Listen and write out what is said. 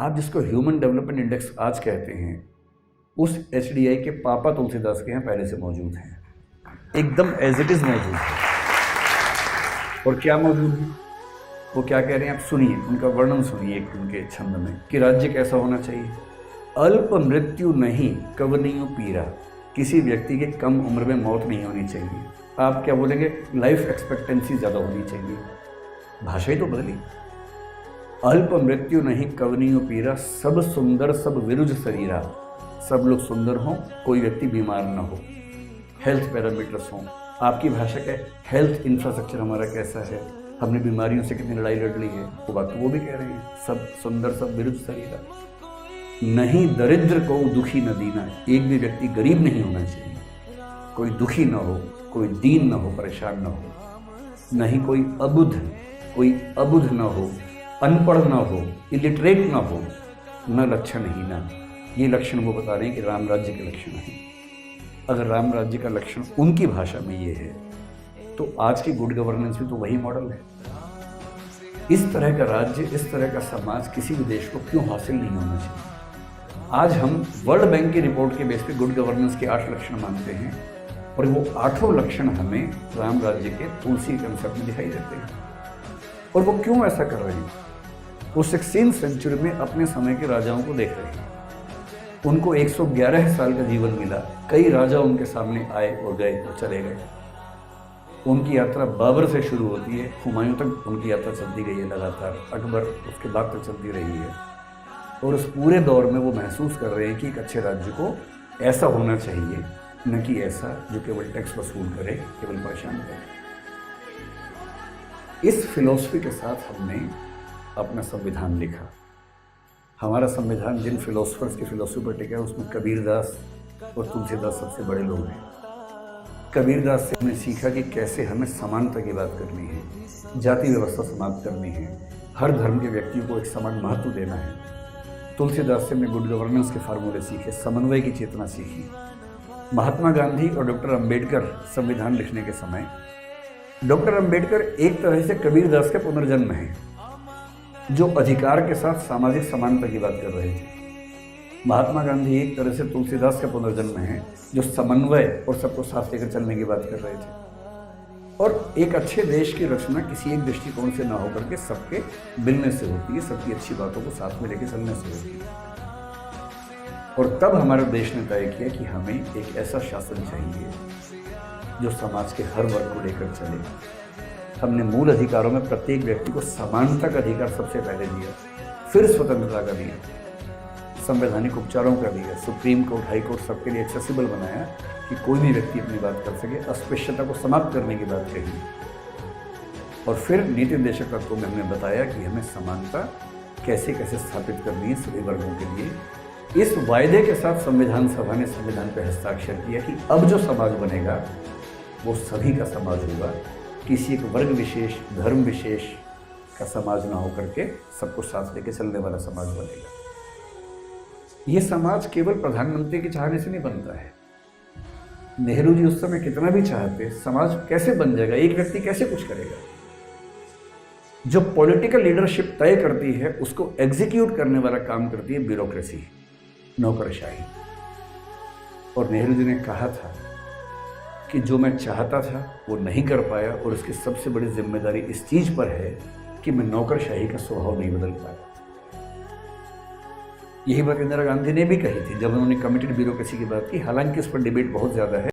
आप जिसको human development index आज कहते हैं, उस HDI के पापा तुलसीदास के यहाँ पहले से मौजूद हैं, एकदम एज इट इज़ मौजूद है। और क्या मौजूद है, वो क्या कह रहे हैं आप सुनिए, उनका वर्णन सुनिए एक उनके छंद में कि राज्य कैसा होना चाहिए। अल्प मृत्यु नहीं कवनियों पीरा, किसी व्यक्ति के कम उम्र में मौत नहीं होनी चाहिए। आप क्या बोलेंगे, लाइफ एक्सपेक्टेंसी ज़्यादा होनी चाहिए। भाषा ही तो बदली। अल्प मृत्यु नहीं कवनियों पीरा, सब सुंदर सब विरुज शरीरा, सब लोग सुंदर हों, कोई व्यक्ति बीमार ना हो, हेल्थ पैरामीटर्स हों। आपकी भाषा का हेल्थ इंफ्रास्ट्रक्चर हमारा कैसा है, हमने बीमारियों से कितनी लड़ाई लड़ ली है, वो बात तो वो भी कह रहे हैं, सब सुंदर सब विरुज शरीरा। नहीं दरिद्र को दुखी न दीना, एक भी व्यक्ति गरीब नहीं होना चाहिए, कोई दुखी ना हो, कोई दीन ना हो, परेशान ना हो। नहीं कोई अबुध ना हो, अनपढ़ ना हो, इलिटरेट ना हो, न लक्षणहीना। ये लक्षण वो बता रहे हैं कि राम राज्य के लक्षण हैं। अगर राम राज्य का लक्षण उनकी भाषा में ये है, तो आज की गुड गवर्नेंस भी तो वही मॉडल है। इस तरह का राज्य, इस तरह का समाज किसी भी देश को क्यों हासिल नहीं होना चाहिए। आज हम वर्ल्ड बैंक की रिपोर्ट के बेस पे गुड गवर्नेंस के 8 लक्षण मानते हैं, और वो 8 लक्षण हमें राम राज्य के तुलसी कंसेप्ट में दिखाई देते हैं। और वो क्यों ऐसा कर रहे हैं, वो 16वीं सेंचुरी में अपने समय के राजाओं को देख रहे हैं। उनको 111 साल का जीवन मिला, कई राजा उनके सामने आए और गए और चले गए। उनकी यात्रा बाबर से शुरू होती है, हुमायूं तक उनकी यात्रा चलती गई है लगातार, अकबर उसके बाद तक चलती रही है। और उस पूरे दौर में वो महसूस कर रहे हैं कि एक अच्छे राज्य को ऐसा होना चाहिए, न कि ऐसा जो केवल टैक्स वसूल करे, केवल परेशान करे। इस फिलॉसफी के साथ हमने अपना संविधान लिखा। हमारा संविधान जिन फिलोसफर्स की फिलोसफी पर टिका है, उसमें कबीरदास और तुलसीदास सबसे बड़े लोग हैं। कबीरदास से हमने सीखा कि कैसे हमें समानता की बात करनी है, जाति व्यवस्था समाप्त करनी है, हर धर्म के व्यक्तियों को एक समान महत्व देना है। तुलसीदास से हमने गुड गवर्नेंस के फार्मूले सीखे, समन्वय की चेतना सीखी। महात्मा गांधी और डॉक्टर अंबेडकर संविधान लिखने के समय, डॉक्टर अंबेडकर एक तरह से कबीरदास के पुनर्जन्म हैं, जो अधिकार के साथ सामाजिक समानता की बात कर रहे थे। महात्मा गांधी एक तरह से तुलसीदास का पुनर्जन्म है, जो समन्वय और सबको साथ लेकर चलने की बात कर रहे थे। और एक अच्छे देश की रचना किसी एक दृष्टिकोण से ना होकर के सबके मिलने से होती है, सबकी अच्छी बातों को साथ में लेकर चलने से होती है। और तब हमारे देश ने तय किया कि हमें एक ऐसा शासन चाहिए जो समाज के हर वर्ग को लेकर चले। हमने मूल अधिकारों में प्रत्येक व्यक्ति को समानता का अधिकार सबसे पहले दिया, फिर स्वतंत्रता का दिया, संवैधानिक उपचारों का दिया, सुप्रीम कोर्ट, हाई कोर्ट सबके लिए एक्सेसिबल बनाया कि कोई भी व्यक्ति अपनी बात कर सके, अस्पृश्यता को समाप्त करने की बात कही। और फिर नीति निर्देशक तत्वों में हमने बताया कि हमें समानता कैसे कैसे स्थापित करनी है सभी वर्गों के लिए। इस वायदे के साथ संविधान सभा ने संविधान पर हस्ताक्षर किया कि अब जो समाज बनेगा वो सभी का समाज होगा, किसी एक वर्ग विशेष, धर्म विशेष का समाज ना होकर के सबको साथ लेके चलने वाला समाज बनेगा। ये समाज केवल प्रधानमंत्री के चाहने से नहीं बनता है। नेहरू जी उस समय कितना भी चाहते, समाज कैसे बन जाएगा, एक व्यक्ति कैसे कुछ करेगा। जो पॉलिटिकल लीडरशिप तय करती है, उसको एग्जीक्यूट करने वाला काम करती है ब्यूरोक्रेसी, नौकरशाही। और नेहरू जी ने कहा था कि जो मैं चाहता था वो नहीं कर पाया, और उसकी सबसे बड़ी जिम्मेदारी इस चीज़ पर है कि मैं नौकरशाही का स्वभाव नहीं बदल पाया। यही बात इंदिरा गांधी ने भी कही थी जब उन्होंने कमिटेड ब्यूरोक्रेसी की बात की। हालांकि उस पर डिबेट बहुत ज़्यादा है।